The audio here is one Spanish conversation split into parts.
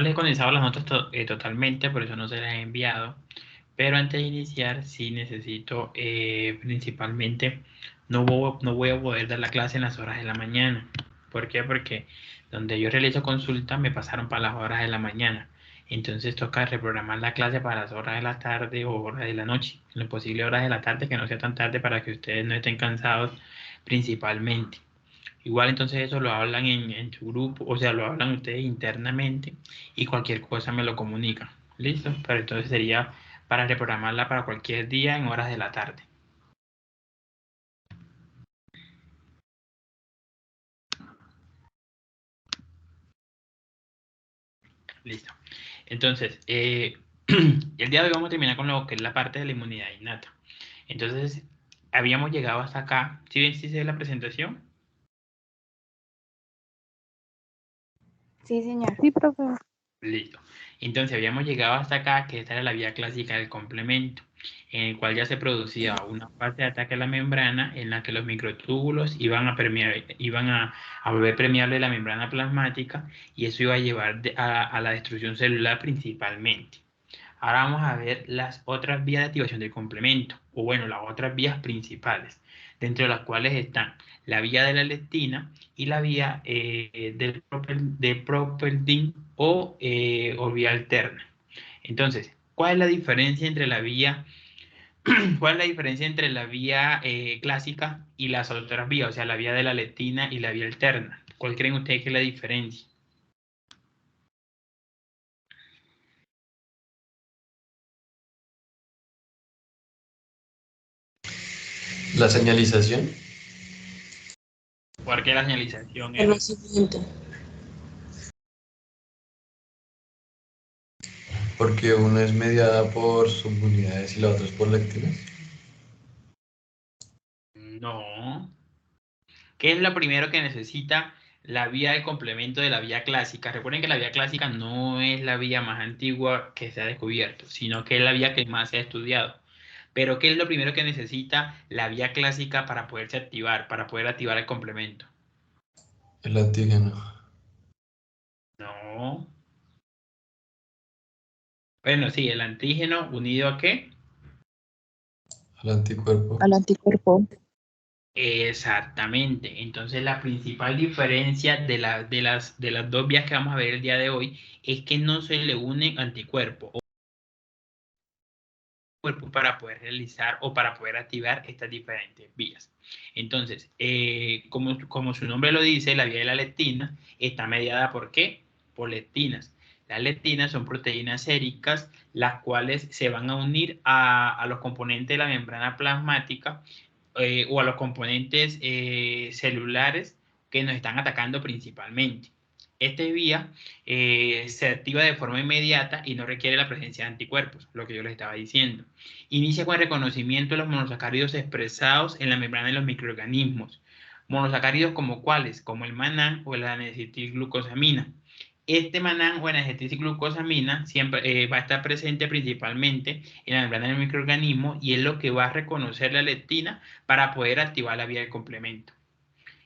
les he condensado las notas totalmente, por eso no se las he enviado. Pero antes de iniciar, sí necesito principalmente, no voy a poder dar la clase en las horas de la mañana. ¿Por qué? Porque donde yo realizo consulta me pasaron para las horas de la mañana. Entonces toca reprogramar la clase para las horas de la tarde o horas de la noche. En lo posible horas de la tarde, que no sea tan tarde para que ustedes no estén cansados principalmente. Igual entonces eso lo hablan en su grupo, o sea, lo hablan ustedes internamente y cualquier cosa me lo comunican. ¿Listo? Pero entonces sería para reprogramarla para cualquier día en horas de la tarde. Listo. Entonces, el día de hoy vamos a terminar con lo que es la parte de la inmunidad innata. Entonces, habíamos llegado hasta acá. ¿Sí ven si se ve la presentación? Sí, señor. Sí, profe. Listo. Entonces habíamos llegado hasta acá, que esta era la vía clásica del complemento, en el cual ya se producía una fase de ataque a la membrana en la que los microtúbulos iban a volver permeable la membrana plasmática y eso iba a llevar a la destrucción celular principalmente. Ahora vamos a ver las otras vías de activación del complemento, o bueno, las otras vías principales, dentro de las cuales están la vía de la lectina y la vía del propeldin o vía alterna. Entonces, ¿cuál es la diferencia entre la vía, cuál es la diferencia entre la vía clásica y las otras vías, o sea, la vía de la lectina y la vía alterna? ¿Cuál creen ustedes que es la diferencia? La señalización, ¿Por qué la señalización, Edwin? Conocimiento. porque una es mediada por subunidades y la otra es por lectinas. No. ¿Qué es lo primero que necesita la vía de complemento de la vía clásica? Recuerden que la vía clásica no es la vía más antigua que se ha descubierto, sino que es la vía que más se ha estudiado. Pero ¿qué es lo primero que necesita la vía clásica para poderse activar, para poder activar el complemento? El antígeno, No. Bueno, sí, el antígeno unido ¿a qué? el anticuerpo. Al anticuerpo. Exactamente. Entonces la principal diferencia de las dos vías que vamos a ver el día de hoy es que no se le unen anticuerpos cuerpo para poder realizar o para poder activar estas diferentes vías. Entonces, como su nombre lo dice, la vía de la lectina está mediada ¿por qué? Por lectinas. Las lectinas son proteínas séricas, las cuales se van a unir a los componentes de la membrana plasmática o a los componentes celulares que nos están atacando principalmente. Esta vía se activa de forma inmediata y no requiere la presencia de anticuerpos, lo que yo les estaba diciendo. Inicia con el reconocimiento de los monosacáridos expresados en la membrana de los microorganismos. Monosacáridos como cuáles, como el manán o la N-acetilglucosamina. Este manán o N-acetilglucosamina siempre va a estar presente principalmente en la membrana del microorganismo y es lo que va a reconocer la lectina para poder activar la vía del complemento.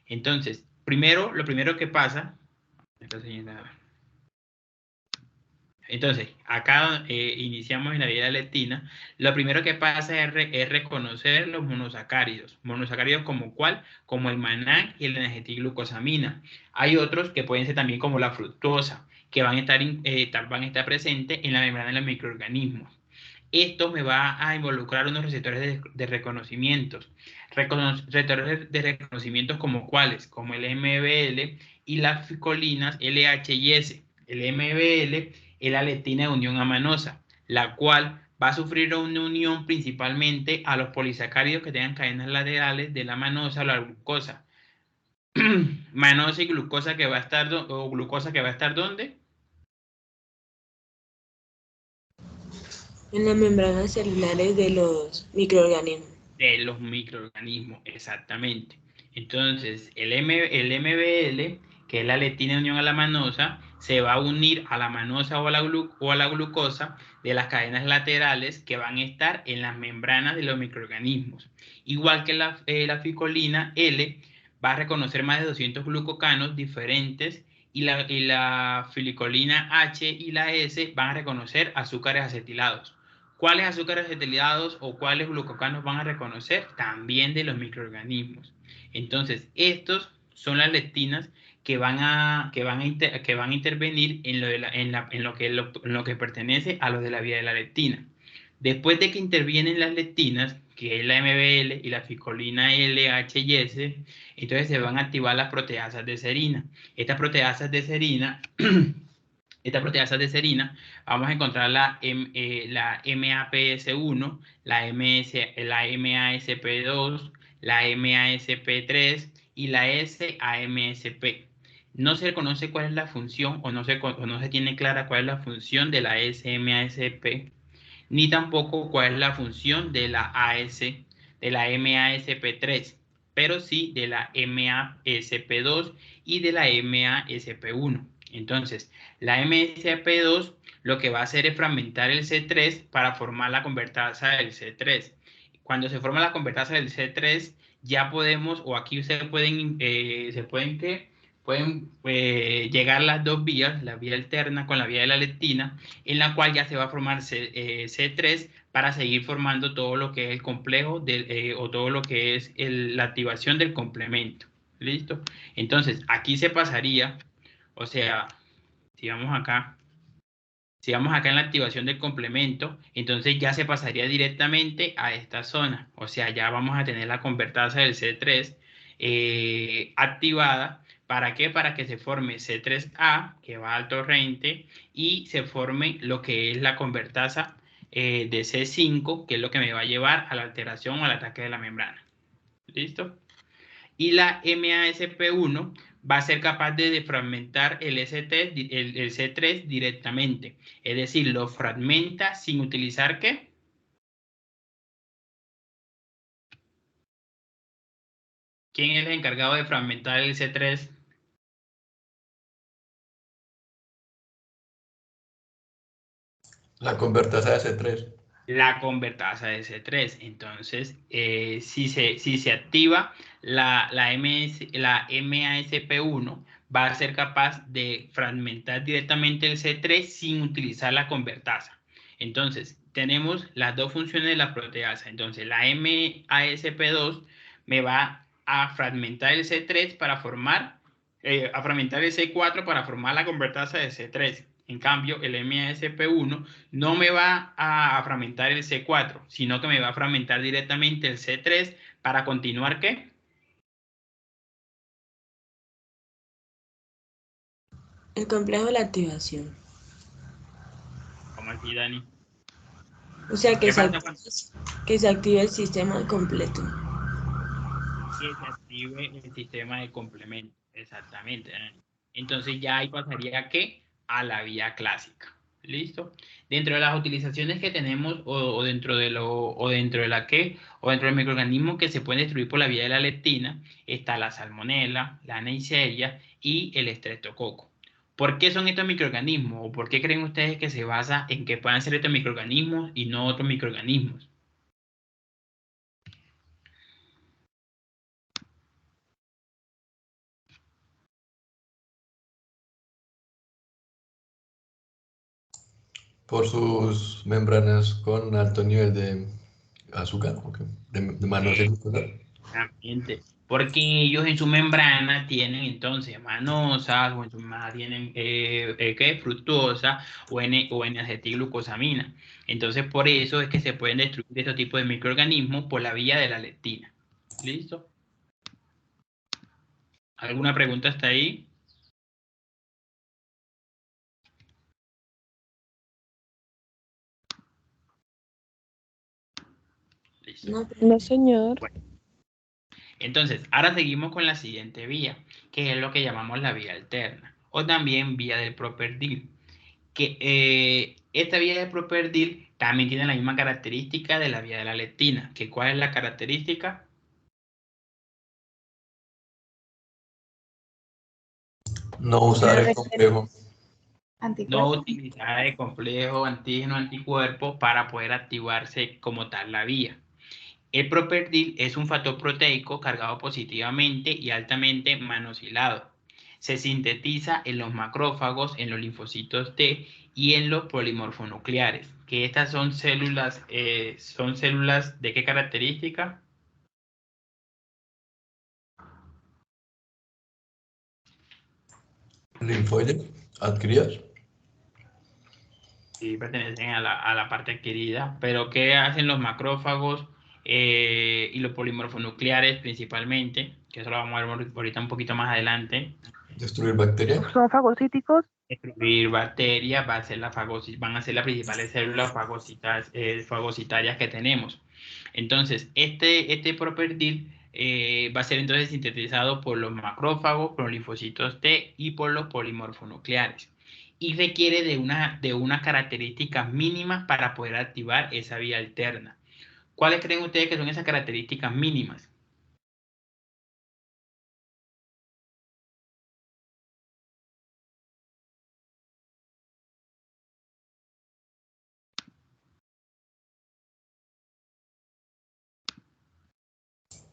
Entonces, lo primero que pasa, entonces, acá iniciamos en la vía de la lectina. Lo primero que pasa es reconocer los monosacáridos. Monosacáridos como cuál, como el manán y el N-acetilglucosamina. Hay otros que pueden ser también como la fructosa, que van a estar presentes en la membrana de los microorganismos. Esto me va a involucrar unos receptores de reconocimientos. Receptores de reconocimientos como cuáles, como el MBL y las ficolinas LH y S. El MBL es la lectina de unión amanosa, la cual va a sufrir una unión principalmente a los polisacáridos que tengan cadenas laterales de la manosa o la glucosa. Manosa y glucosa que va a estar, o glucosa que va a estar ¿dónde? En las membranas celulares de los microorganismos. De los microorganismos, exactamente. Entonces, el MBL, que es la lectina de unión a la manosa, se va a unir a la manosa o a la glucosa de las cadenas laterales que van a estar en las membranas de los microorganismos. Igual que la ficolina L va a reconocer más de 200 glucocanos diferentes y la filicolina H y la S van a reconocer azúcares acetilados. ¿Cuáles azúcares acetilados o cuáles glucocanos van a reconocer? También de los microorganismos. Entonces, estos son las lectinas que van a intervenir en lo que pertenece a lo de la vía de la lectina. Después de que intervienen las lectinas, que es la MBL y la ficolina L, H y S, entonces se van a activar las proteasas de serina. Estas proteasas de serina vamos a encontrar la MAPS1, la MASP2, la MASP3 y la SAMSP. No se conoce cuál es la función o no se tiene clara cuál es la función de la SMASP, ni tampoco cuál es la función de la MASP3, pero sí de la MASP2 y de la MASP1. Entonces, la MASP2 lo que va a hacer es fragmentar el C3 para formar la convertasa del C3. Cuando se forma la convertasa del C3, ya podemos, o aquí ustedes pueden llegar las dos vías, la vía alterna con la vía de la lectina, en la cual ya se va a formar C3 para seguir formando todo lo que es el complejo o todo lo que es la activación del complemento. ¿Listo? Entonces, aquí se pasaría, o sea, si vamos acá en la activación del complemento, entonces ya se pasaría directamente a esta zona. O sea, ya vamos a tener la convertasa del C3 activada. ¿Para qué? Para que se forme C3A, que va al torrente, y se forme lo que es la convertasa de C5, que es lo que me va a llevar a la alteración o al ataque de la membrana. ¿Listo? Y la MASP1 va a ser capaz de defragmentar el C3 directamente. Es decir, lo fragmenta sin utilizar ¿qué? ¿Quién es el encargado de fragmentar el C3? La convertasa de C3. La convertasa de C3. Entonces, si se activa la MASP1, va a ser capaz de fragmentar directamente el C3 sin utilizar la convertasa. Entonces, tenemos las dos funciones de la proteasa. Entonces, la MASP2 me va a fragmentar el C3 para formar, a fragmentar el C4 para formar la convertasa de C3. En cambio, el MASP1 no me va a fragmentar el C4, sino que me va a fragmentar directamente el C3 para continuar ¿qué? El complejo de la activación. Como aquí, Dani. O sea, que se active el sistema completo. Que se active el sistema de complemento. Exactamente, Dani. Entonces ya ahí pasaría ¿qué? A la vía clásica. ¿Listo? Dentro de las utilizaciones que tenemos o dentro del microorganismo que se pueden destruir por la vía de la lectina, está la salmonela, la neisseria y el estreptococo. ¿Por qué son estos microorganismos? ¿O por qué creen ustedes que se basa en que puedan ser estos microorganismos y no otros microorganismos? Por sus membranas con alto nivel de azúcar, okay, de manosa y glucosa. Exactamente. Porque ellos en su membrana tienen entonces manosas, o en su membrana tienen ¿qué? Fructosa o N-acetilglucosamina. Entonces, por eso es que se pueden destruir estos tipos de microorganismos por la vía de la lectina. ¿Listo? ¿Alguna pregunta hasta ahí? ¿Listo? No, señor. Bueno. Entonces, ahora seguimos con la siguiente vía, que es lo que llamamos la vía alterna, o también vía del properdil. Que esta vía del properdil también tiene la misma característica de la vía de la lectina. ¿Que cuál es la característica? No usar el complejo. No utilizar el complejo antígeno anticuerpo para poder activarse como tal la vía. El properdil es un factor proteico cargado positivamente y altamente manosilado. se sintetiza en los macrófagos, en los linfocitos T y en los polimorfonucleares. Que estas son células ¿de qué característica? Linfoide, adquiridas. Sí, pertenecen a la parte adquirida, pero ¿qué hacen los macrófagos y los polimorfonucleares principalmente? Que eso lo vamos a ver ahorita un poquito más adelante. Destruir bacterias. ¿Son fagocíticos? Destruir bacterias van a ser las principales células fagocitarias que tenemos. Entonces, este properdil va a ser entonces sintetizado por los macrófagos, por los linfocitos T y por los polimorfonucleares. Y requiere de unas características mínimas para poder activar esa vía alterna. ¿Cuáles creen ustedes que son esas características mínimas?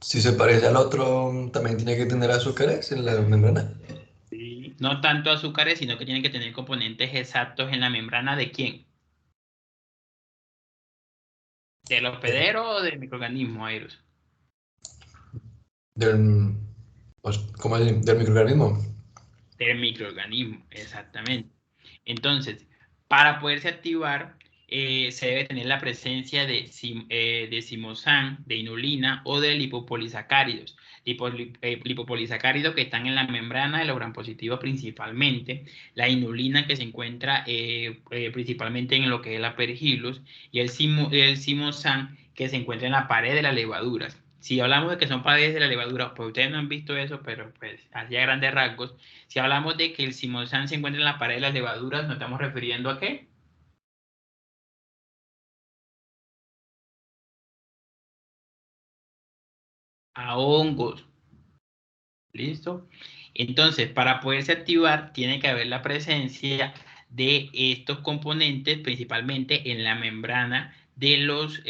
Si se parece al otro, también tiene que tener azúcares en la membrana. Sí. No tanto azúcares, sino que tienen que tener componentes exactos en la membrana ¿de quién? ¿Del hospedero o del microorganismo, Airos? ¿Cómo es? Del microorganismo. Del microorganismo, exactamente. Entonces, para poderse activar, se debe tener la presencia de simosan, de inulina o de lipopolisacáridos. Lipopolisacáridos que están en la membrana de los gram positivos principalmente, la inulina que se encuentra principalmente en lo que es la pergillus y el simosan que se encuentra en la pared de las levaduras. Si hablamos de que son paredes de la levadura, pues ustedes no han visto eso, pero pues así a grandes rasgos. Si hablamos de que el simosan se encuentra en la pared de las levaduras, ¿nos estamos refiriendo a qué? A hongos. ¿Listo? Entonces, para poderse activar, tiene que haber la presencia de estos componentes, principalmente en la membrana de los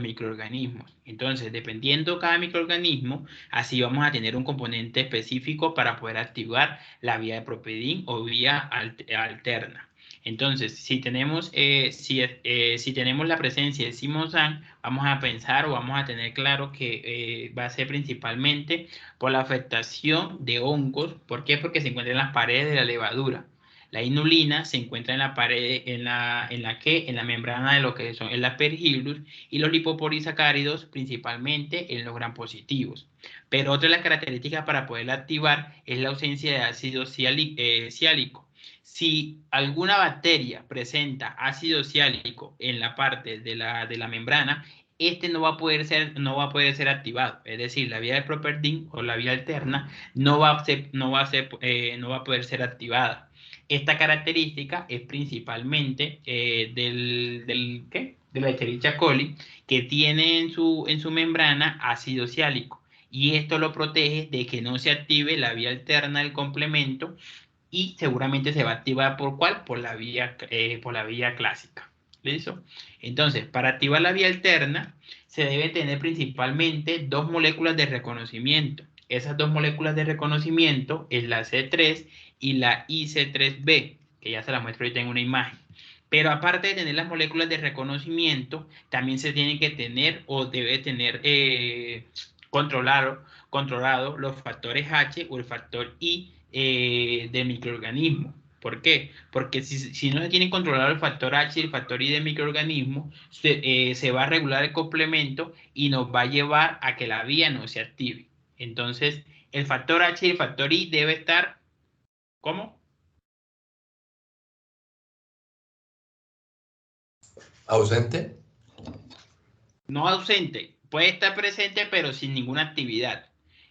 microorganismos. Entonces, dependiendo cada microorganismo, así vamos a tener un componente específico para poder activar la vía de propedin o vía alterna. Entonces, si tenemos la presencia de simosan, vamos a pensar o vamos a tener claro que va a ser principalmente por la afectación de hongos. ¿Por qué? Porque se encuentra en las paredes de la levadura. La inulina se encuentra en la pared, en la membrana de lo que son el aspergillus, y los lipopolisacáridos principalmente en los gram positivos. Pero otra de las características para poderla activar es la ausencia de ácido siálico. Si alguna bacteria presenta ácido siálico en la parte de la membrana, este no va a poder ser activado. Es decir, la vía de properdin o la vía alterna no va a poder ser activada. Esta característica es principalmente de la Escherichia coli, que tiene en su membrana ácido siálico. Y esto lo protege de que no se active la vía alterna del complemento, y seguramente se va a activar ¿por cuál? Por la vía clásica. ¿Listo? Entonces, para activar la vía alterna, se debe tener principalmente dos moléculas de reconocimiento. Esas dos moléculas de reconocimiento es la C3 y la IC3B, que ya se las muestro ahorita en una imagen. Pero aparte de tener las moléculas de reconocimiento, también se tiene que tener o debe tener controlado los factores H o el factor I del microorganismo. ¿Por qué? Porque si no se tiene controlado el factor H y el factor I del microorganismo, se va a regular el complemento y nos va a llevar a que la vía no se active. Entonces, el factor H y el factor I debe estar, ¿cómo? ¿Ausente? No ausente, puede estar presente pero sin ninguna actividad.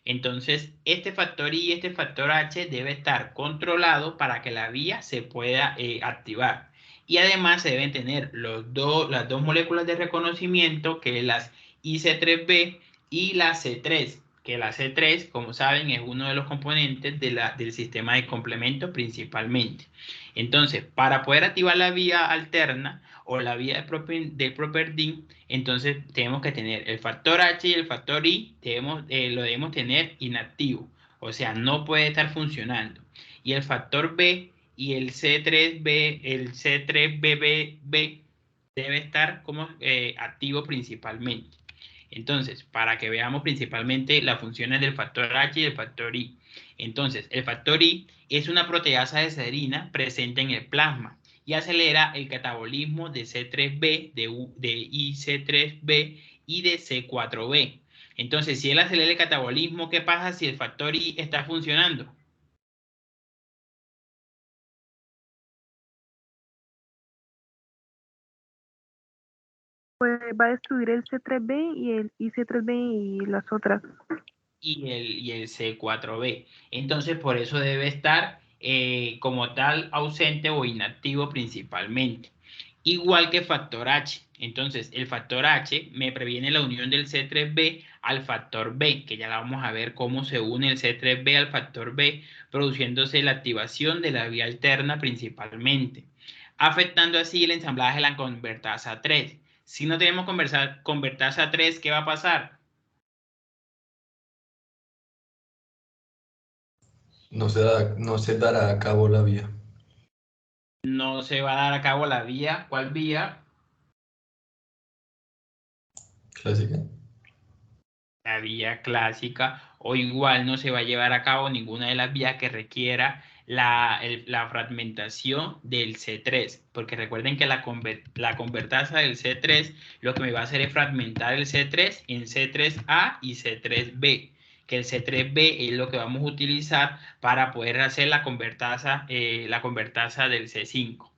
Entonces, este factor I y este factor H debe estar controlado para que la vía se pueda activar. Y además se deben tener las dos moléculas de reconocimiento, que es las IC3B y la C3, que la C3, como saben, es uno de los componentes del sistema de complemento principalmente. Entonces, para poder activar la vía alterna o la vía del properdin, entonces tenemos que tener el factor H y el factor I, lo debemos tener inactivo. O sea, no puede estar funcionando. Y el factor B y el C3BB debe estar como activo principalmente. Entonces, para que veamos principalmente las funciones del factor H y del factor I. Entonces, el factor I es una proteasa de serina presente en el plasma y acelera el catabolismo de C3B, de IC3B y de C4B. Entonces, si él acelera el catabolismo, ¿qué pasa si el factor I está funcionando? Pues va a destruir el C3B y el IC3B y las otras. Y el C4B. Entonces, por eso debe estar como tal ausente o inactivo principalmente. Igual que factor H. Entonces, el factor H me previene la unión del C3B al factor B, que ya la vamos a ver cómo se une el C3B al factor B, produciéndose la activación de la vía alterna principalmente, afectando así el ensamblaje de la convertasa 3. Si no tenemos convertasa 3, ¿qué va a pasar? No se dará a cabo la vía. No se va a dar a cabo la vía. ¿Cuál vía? Clásica. La vía clásica, o igual no se va a llevar a cabo ninguna de las vías que requiera la fragmentación del C3, porque recuerden que la convertasa del C3 lo que me va a hacer es fragmentar el C3 en C3A y C3B, que el C3B es lo que vamos a utilizar para poder hacer la convertasa del C5.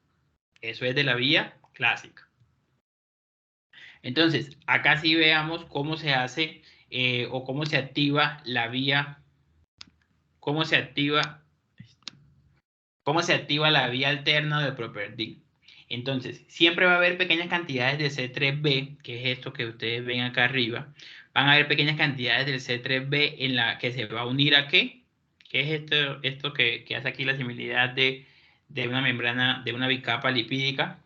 Eso es de la vía clásica. Entonces, acá sí veamos cómo se hace o cómo se activa la vía, cómo se activa la vía alterna de Properdil. Entonces, siempre va a haber pequeñas cantidades de C3B, que es esto que ustedes ven acá arriba. Van a haber pequeñas cantidades del C3B en la que se va a unir a ¿qué? ¿Qué es esto que hace aquí la similitud de una membrana, de una bicapa lipídica?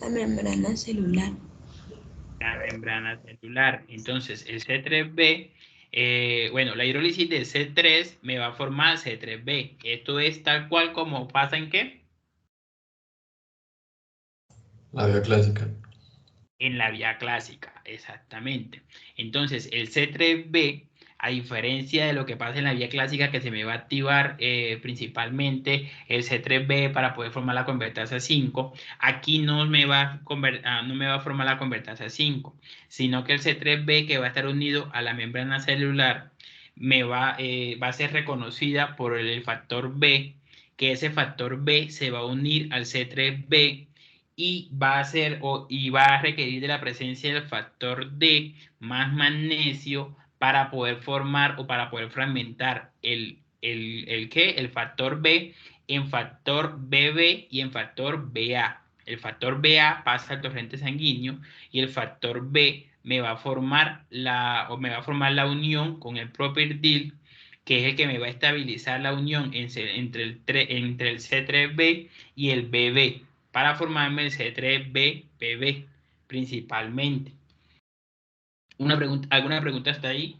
La membrana celular. La membrana celular. Entonces, el C3B, bueno, la hidrólisis de C3 me va a formar C3B. Esto es tal cual como pasa en ¿qué? La vía clásica. En la vía clásica, exactamente. Entonces, el C3B, a diferencia de lo que pasa en la vía clásica, que se me va a activar principalmente el C3B para poder formar la convertasa 5, aquí no me va a formar la convertasa 5, sino que el C3B, que va a estar unido a la membrana celular, va a ser reconocida por el factor B, que ese factor B se va a unir al C3B y va a requerir de la presencia del factor D más magnesio para poder formar o para poder fragmentar el factor B en factor BB y en factor BA. El factor BA pasa al torrente sanguíneo y el factor B me va a formar la unión con el properdil, que es el que me va a estabilizar la unión entre el C3B y el BB, para formarme el C3BBB principalmente. ¿Alguna pregunta hasta ahí?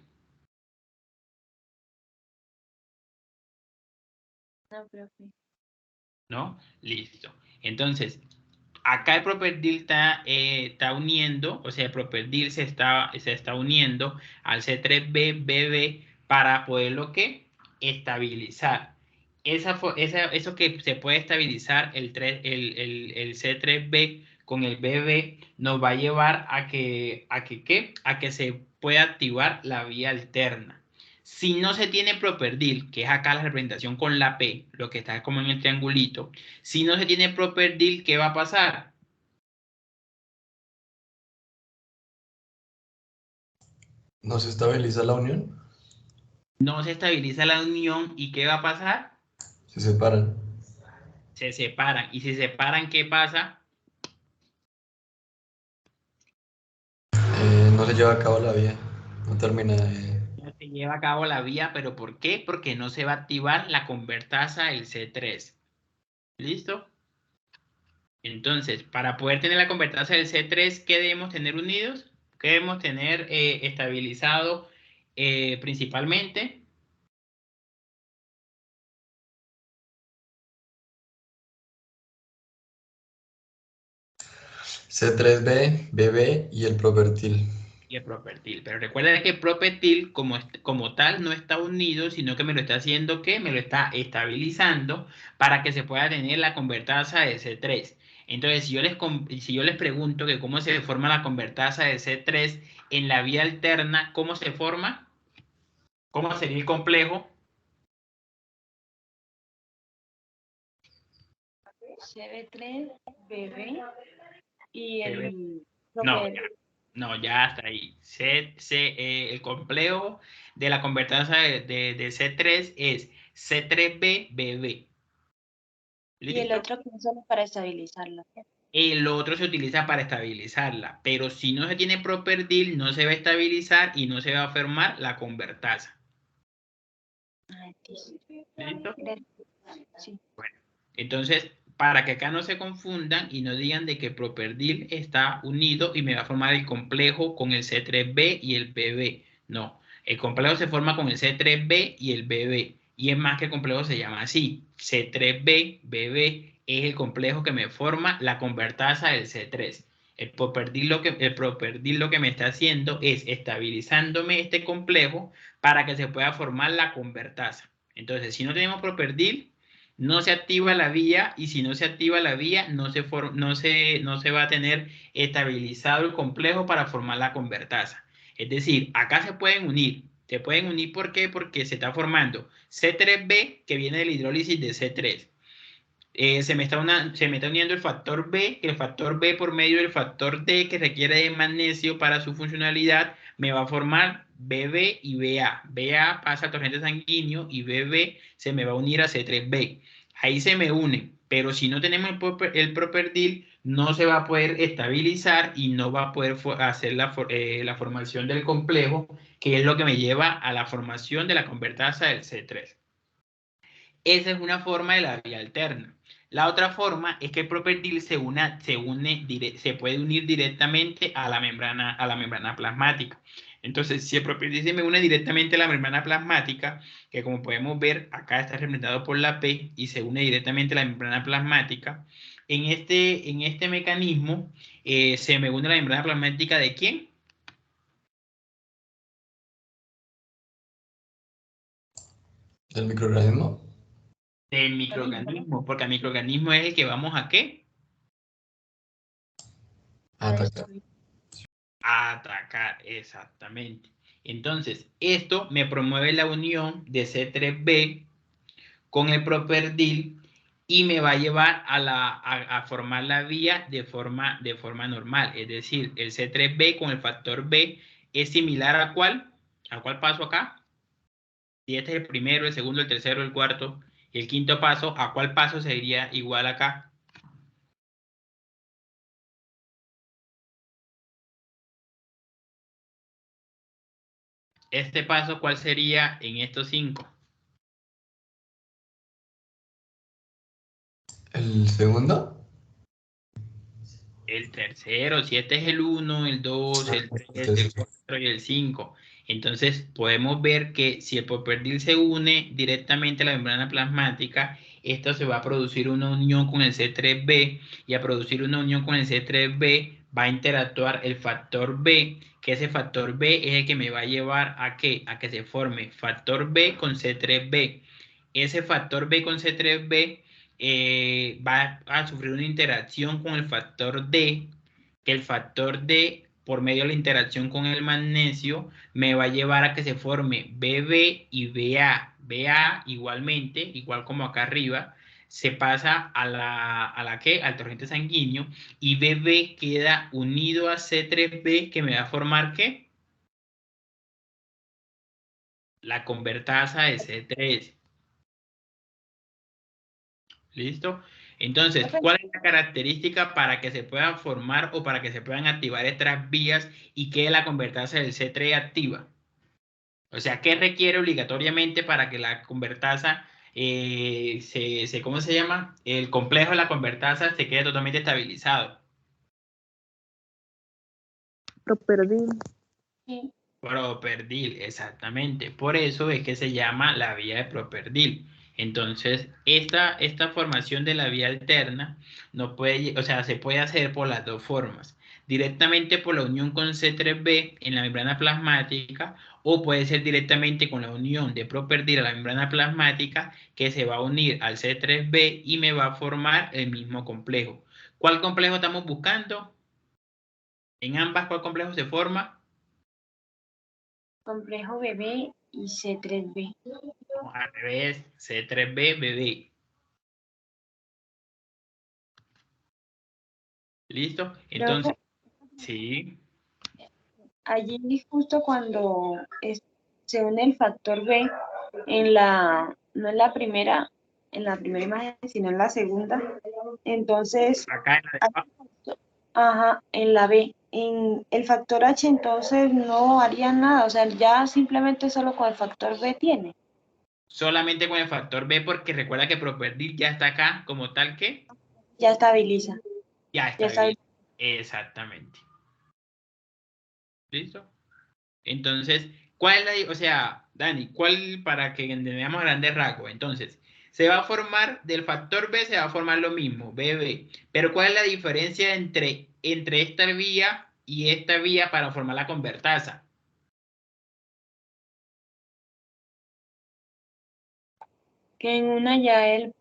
No, profe. ¿No? Listo. Entonces, acá el properdil está uniendo, o sea, el properdil se está uniendo al C3BBB para poderlo ¿qué? Estabilizar. Eso que se puede estabilizar el C3B con el BB nos va a llevar a que se pueda activar la vía alterna. Si no se tiene properdil, que es acá la representación con la P, lo que está como en el triangulito, si no se tiene properdil, ¿qué va a pasar? ¿No se estabiliza la unión? No se estabiliza la unión y ¿qué va a pasar? Se separan. Se separan. Y si se separan, ¿qué pasa? No se lleva a cabo la vía. No termina de... No se lleva a cabo la vía, ¿pero por qué? Porque no se va a activar la convertasa del C3. ¿Listo? Entonces, para poder tener la convertasa del C3, ¿qué debemos tener unidos? ¿Qué debemos tener estabilizado principalmente? C3b, BB y el propertil. Y el propertil. Pero recuerda que el propertil como tal no está unido, sino que me lo está haciendo, ¿qué? Me lo está estabilizando para que se pueda tener la convertasa de C3. Entonces, si yo les pregunto que cómo se forma la convertasa de C3 en la vía alterna, ¿cómo se forma? ¿Cómo sería el complejo? CB3, BB y el No, proper. no, ya está ahí. El complejo de la convertasa de C3 es C3B, BB. Y el ¿Listo? otro que es solo para estabilizarlo. El otro se utiliza para estabilizarla, pero si no se tiene proper deal, no se va a estabilizar y no se va a formar la convertasa. Ah, sí. ¿Listo? Sí. Entonces, para que acá no se confundan y no digan de que proper deal está unido y me va a formar el complejo con el C3B y el BB. No, el complejo se forma con el C3B y el BB. Y es más que el complejo se llama así. C3B, BB es el complejo que me forma la convertasa del C3. El proper deal lo que me está haciendo es estabilizándome este complejo para que se pueda formar la convertasa. Entonces, si no tenemos proper deal, no se activa la vía y si no se activa la vía no se va a tener estabilizado el complejo para formar la convertasa. Es decir, acá se pueden unir. Se pueden unir ¿por qué? Porque se está formando C3B que viene de la hidrólisis de C3. Se me está uniendo el factor B, que el factor B por medio del factor D que requiere de magnesio para su funcionalidad me va a formar BB y BA. BA pasa al torrente sanguíneo y BB se me va a unir a C3B. Ahí se me unen, pero si no tenemos el proper deal, no se va a poder estabilizar y no va a poder hacer la formación del complejo, que es lo que me lleva a la formación de la convertasa del C3. Esa es una forma de la vía alterna. La otra forma es que el proper deal se puede unir directamente a la membrana plasmática. Entonces, si el proper deal se me une directamente a la membrana plasmática, que como podemos ver, acá está representado por la P y se une directamente a la membrana plasmática, en este mecanismo se me une la membrana plasmática ¿de quién? ¿Del microorganismo? Del microorganismo, porque el microorganismo es el que vamos a ¿qué? A atacar. A atacar, exactamente. Entonces, esto me promueve la unión de C3B con el proper deal y me va a llevar a formar la vía de forma normal. Es decir, el C3B con el factor B es similar ¿a cuál? ¿A cuál paso acá? Si este es el primero, el segundo, el tercero, el cuarto y el quinto paso, ¿a cuál paso sería igual acá? Este paso, ¿cuál sería en estos 5? ¿El segundo? El tercero, si este es el 1, el 2, el 3, el 4 y el 5. Entonces podemos ver que si el proper deal se une directamente a la membrana plasmática, esto se va a producir una unión con el C3B y a producir una unión con el C3B va a interactuar el factor B, que ese factor B es el que me va a llevar ¿a qué? A que se forme factor B con C3B. Ese factor B con C3B va a sufrir una interacción con el factor D, que el factor D, por medio de la interacción con el magnesio, me va a llevar a que se forme BB y BA. BA igualmente, igual como acá arriba, se pasa al torrente sanguíneo y BB queda unido a C3B que me va a formar ¿qué? La convertasa de C3. ¿Listo? Entonces, ¿cuál es la característica para que se puedan formar o para que se puedan activar estas vías y quede la convertasa del C3 activa? O sea, ¿qué requiere obligatoriamente para que la convertasa ¿cómo se llama? El complejo de la convertasa se quede totalmente estabilizado. Properdil. Sí. Properdil, exactamente. Por eso es que se llama la vía de Properdil. Entonces, esta formación de la vía alterna no puede, o sea, se puede hacer por las dos formas. Directamente por la unión con C3b en la membrana plasmática, o puede ser directamente con la unión de Properdil a la membrana plasmática, que se va a unir al C3b y me va a formar el mismo complejo. ¿Cuál complejo estamos buscando? En ambas, ¿cuál complejo se forma? Complejo bebé y C3b. Al revés, C3b, bebé. ¿Listo? Entonces, Profe, sí, allí justo cuando se une el factor B en la, no en la primera imagen, sino en la segunda, entonces, acá en la de- ajá, en la B, en el factor H entonces no haría nada, o sea, ya simplemente solo con el factor B tiene, solamente con el factor B, porque recuerda que Properdil ya está acá como tal que ya estabiliza, ya ya está está. bien. Exactamente. ¿Listo? Entonces, ¿cuál es o sea, Dani, cuál para que entendamos a grandes rasgos? Entonces, se va a formar del factor B, se va a formar lo mismo, BB. Pero ¿cuál es la diferencia entre esta vía y esta vía para formar la convertasa? Que en una ya el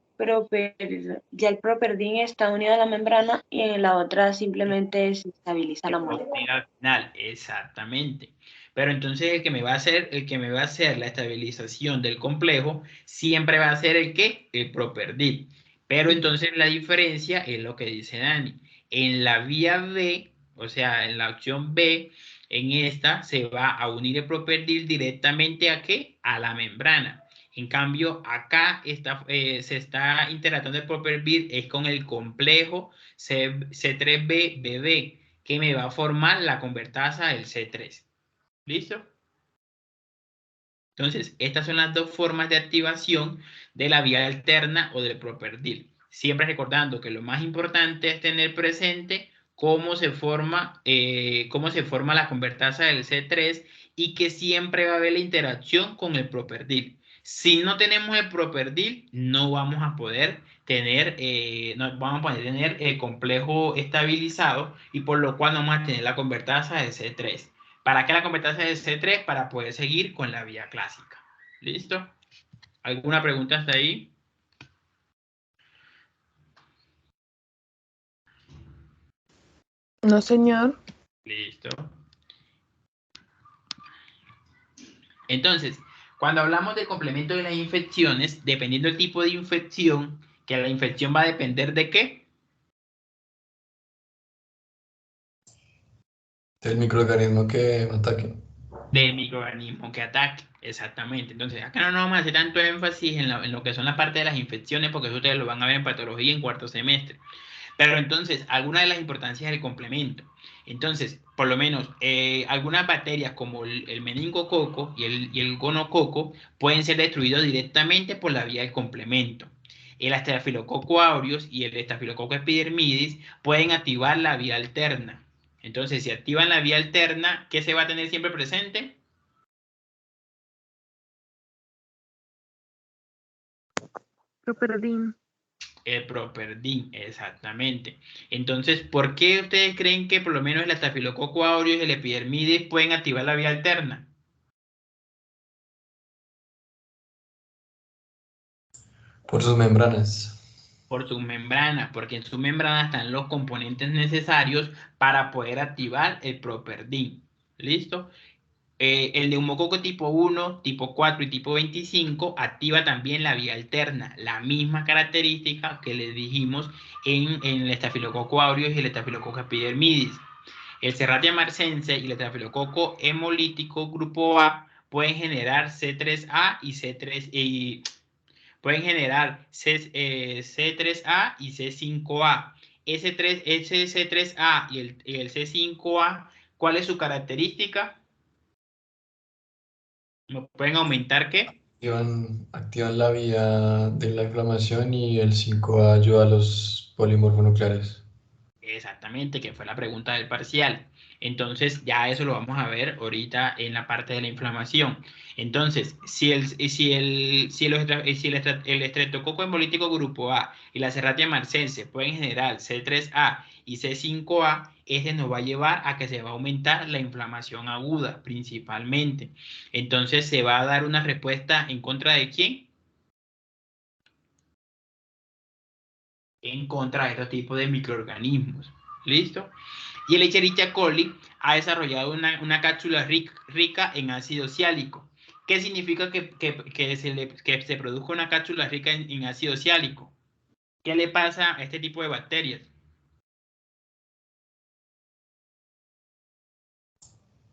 properdín está unido a la membrana y en la otra simplemente se estabiliza Que la puedo molécula. obtener al final, exactamente. Pero entonces el que me va a hacer la estabilización del complejo siempre va a ser el que el Properdil. Pero entonces la diferencia es lo que dice Dani. En la vía B, o sea, en la opción B, en esta se va a unir el Properdil directamente a ¿qué? A la membrana. En cambio, acá se está interactuando el Properdil es con el complejo C3b-BB, que me va a formar la convertasa del C3. ¿Listo? Entonces, estas son las dos formas de activación de la vía alterna o del Properdil. Siempre recordando que lo más importante es tener presente cómo se forma la convertasa del C3 y que siempre va a haber la interacción con el Properdil. Si no tenemos el Properdil, no vamos a poder tener el complejo estabilizado y por lo cual no vamos a tener la convertasa del C3. ¿Para qué la convertasa de C3? Para poder seguir con la vía clásica. ¿Listo? ¿Alguna pregunta hasta ahí? No, señor. Listo. Entonces, cuando hablamos del complemento de las infecciones, dependiendo del tipo de infección, que la infección va a depender de ¿qué? El microorganismo que ataque. Del microorganismo que ataque. Exactamente. Entonces, acá no nos vamos a hacer tanto énfasis en lo que son la parte de las infecciones, porque eso ustedes lo van a ver en patología en cuarto semestre. Pero entonces, algunas de las importancias del complemento. Entonces, por lo menos, algunas bacterias como el meningococo y el gonococo pueden ser destruidos directamente por la vía del complemento. El Staphylococcus aureus y el Staphylococcus epidermidis pueden activar la vía alterna. Entonces, si activan la vía alterna, ¿qué se va a tener siempre presente? Properdin. El Properdin, exactamente. Entonces, ¿por qué ustedes creen que por lo menos el Staphylococcus aureus y el epidermidis pueden activar la vía alterna? Por sus membranas. Por sus membranas, porque en sus membranas están los componentes necesarios para poder activar el Properdin. ¿Listo? El neumococo tipo 1, tipo 4 y tipo 25 activa también la vía alterna, la misma característica que les dijimos en el Staphylococcus aureus y el Staphylococcus epidermidis. El Serratia marcense y el Estafilococo hemolítico grupo A pueden generar C3A y C3 y pueden generar C3A y C5A. Ese C3A y el C5A, ¿cuál es su característica? ¿Me pueden aumentar qué? Activan la vía de la inflamación y el 5A ayuda a los polimorfonucleares. Exactamente, que fue la pregunta del parcial. Entonces, ya eso lo vamos a ver ahorita en la parte de la inflamación. Entonces, el estreptococo hemolítico grupo A y la Serratia marcense pueden generar C3A y C5A, este nos va a llevar a que se va a aumentar la inflamación aguda, principalmente. Entonces, se va a dar una respuesta en contra de ¿quién? En contra de estos tipos de microorganismos. ¿Listo? Y el Escherichia coli ha desarrollado una cápsula rica en ácido ciálico. ¿Qué significa que se produzca una cápsula rica en ácido ciálico? ¿Qué le pasa a este tipo de bacterias?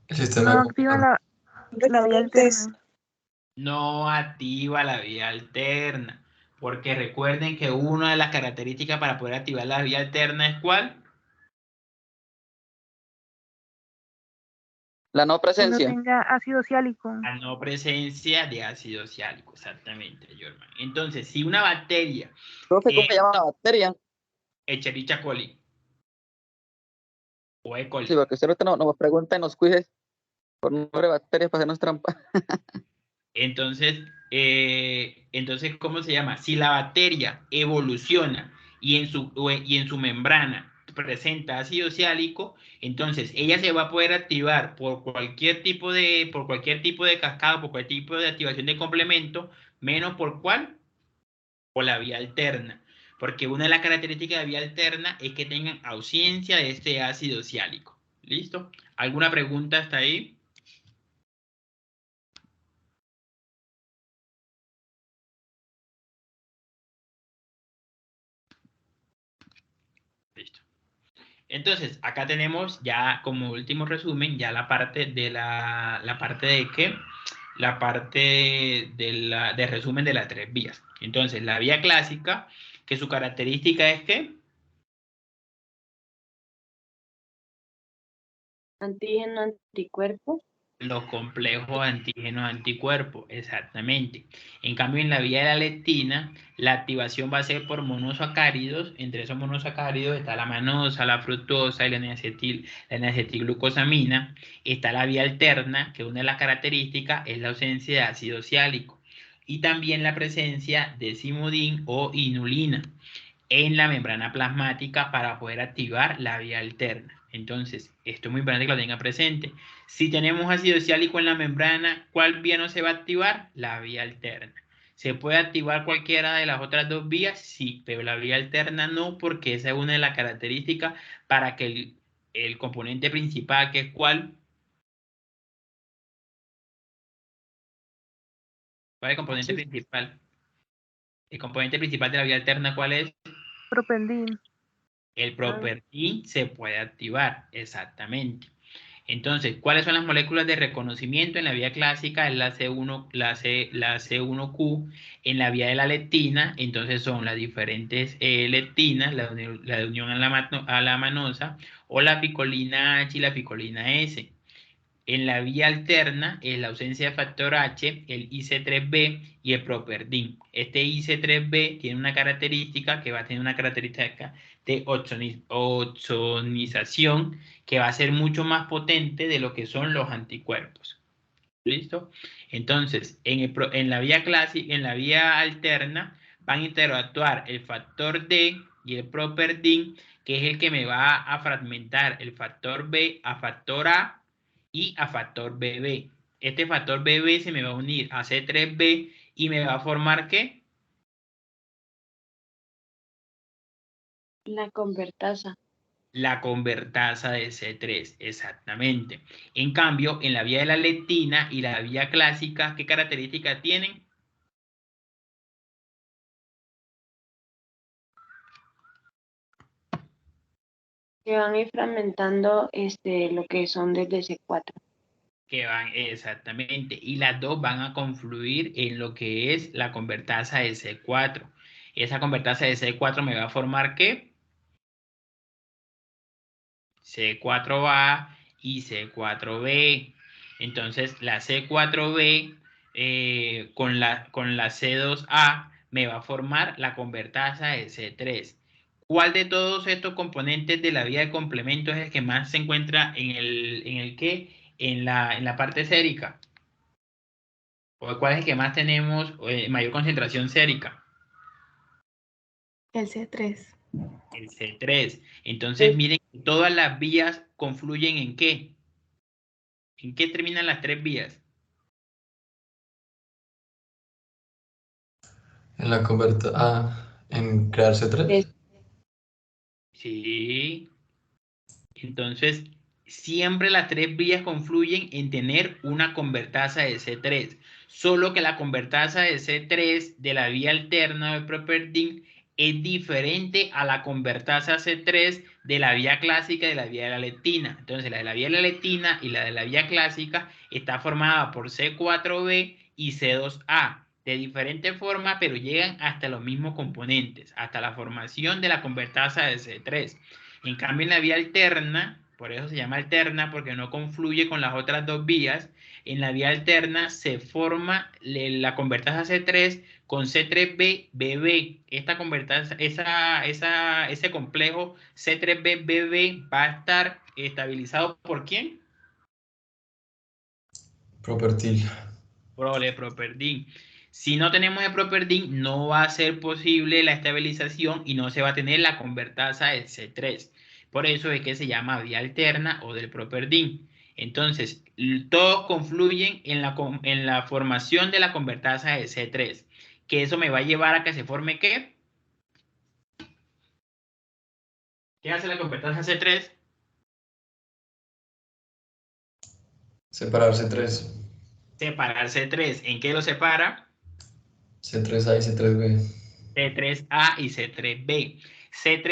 El sistema No de activa complemento. la vía alterna. No activa la vía alterna. Porque recuerden que una de las características para poder activar la vía alterna es ¿cuál? La no Que no presencia. tenga ácido ciálico. La no presencia de ácido ciálico, exactamente, Jorman. Entonces, si una bacteria, Profe, ¿cómo se llama la bacteria? Escherichia coli o E. coli, Sí, porque usted ahorita nos pregunta en los quizzes por nombre de bacterias para hacernos trampa. entonces, ¿cómo se llama? Si la bacteria evoluciona y en su membrana presenta ácido ciálico, entonces ella se va a poder activar por cualquier tipo de cascada, por cualquier tipo de activación de complemento, menos por ¿cuál? Por la vía alterna. Porque una de las características de la vía alterna es que tengan ausencia de este ácido ciálico. ¿Listo? ¿Alguna pregunta hasta ahí? Listo. Entonces, acá tenemos ya como último resumen, ya la parte de la parte de qué, la parte de resumen de las tres vías. Entonces, la vía clásica, que su característica es que Antígeno, anticuerpo. los complejos antígenos anticuerpos, exactamente. En cambio, en la vía de la leptina, la activación va a ser por monosacáridos. Entre esos monosacáridos está la manosa, la fructosa y la N-acetilglucosamina. Está la vía alterna, que una de las características es la ausencia de ácido ciálico. Y también la presencia de simudín o inulina en la membrana plasmática para poder activar la vía alterna. Entonces, esto es muy importante que lo tenga presente. Si tenemos ácido ciálico en la membrana, ¿cuál vía no se va a activar? La vía alterna. ¿Se puede activar cualquiera de las otras dos vías? Sí, pero la vía alterna no, porque esa es una de las características para que el componente principal, que es ¿cuál? ¿Cuál es el componente principal? El componente principal de la vía alterna, ¿cuál es? Propendin. El propertin se puede activar, exactamente. Entonces, ¿cuáles son las moléculas de reconocimiento? En la vía clásica es la C1Q, en la vía de la leptina, entonces son las diferentes leptinas, la de unión a la manosa, o la picolina H y la picolina S. En la vía alterna es la ausencia de factor H, el IC3B y el properdin. Este IC3B tiene una característica que va a tener una característica de ozonización que va a ser mucho más potente de lo que son los anticuerpos. ¿Listo? Entonces, en la vía clásica, en la vía alterna, van a interactuar el factor D y el properdin, que es el que me va a fragmentar el factor B a factor A y a factor BB. Este factor BB se me va a unir a C3B y me va a formar ¿qué? La convertasa. La convertasa de C3, exactamente. En cambio, en la vía de la leptina y la vía clásica, ¿qué características tienen? Que van a ir fragmentando lo que son desde C4. Que van, exactamente, y las dos van a confluir en lo que es la convertasa de C4. Esa convertasa de C4 me va a formar ¿qué? C4A y C4B. Entonces, la C4B con la C2A me va a formar la convertasa de C3. ¿Cuál de todos estos componentes de la vía de complemento es el que más se encuentra en la parte sérica? ¿O cuál es el que más tenemos mayor concentración sérica? El C3. El C3. Entonces, miren, todas las vías confluyen ¿en qué? ¿En qué terminan las tres vías? En la en crear C3. Sí. Entonces, siempre las tres vías confluyen en tener una convertasa de C3. Solo que la convertasa de C3 de la vía alterna de Properdin es diferente a la convertasa C3 de la vía clásica y de la vía de la leptina. Entonces, la de la vía de la leptina y la de la vía clásica está formada por C4b y C2a. De diferente forma, pero llegan hasta los mismos componentes, hasta la formación de la convertasa de C3. En cambio, en la vía alterna, por eso se llama alterna, porque no confluye con las otras dos vías, en la vía alterna se forma la convertasa C3 con C3b, BB. Esta convertasa, ese complejo C3b, BB va a estar estabilizado ¿por quién? Propertil. Por el Properdin. Si no tenemos el Properdin, no va a ser posible la estabilización y no se va a tener la convertasa de C3. Por eso es que se llama vía alterna o del Properdin. Entonces, todos confluyen en la formación de la convertasa de C3. Que eso me va a llevar a que se forme ¿qué? ¿Qué hace la convertasa C3? Separar C3. Separar C3. ¿En qué lo separa? C3A y C3B. C3A y C3B. C3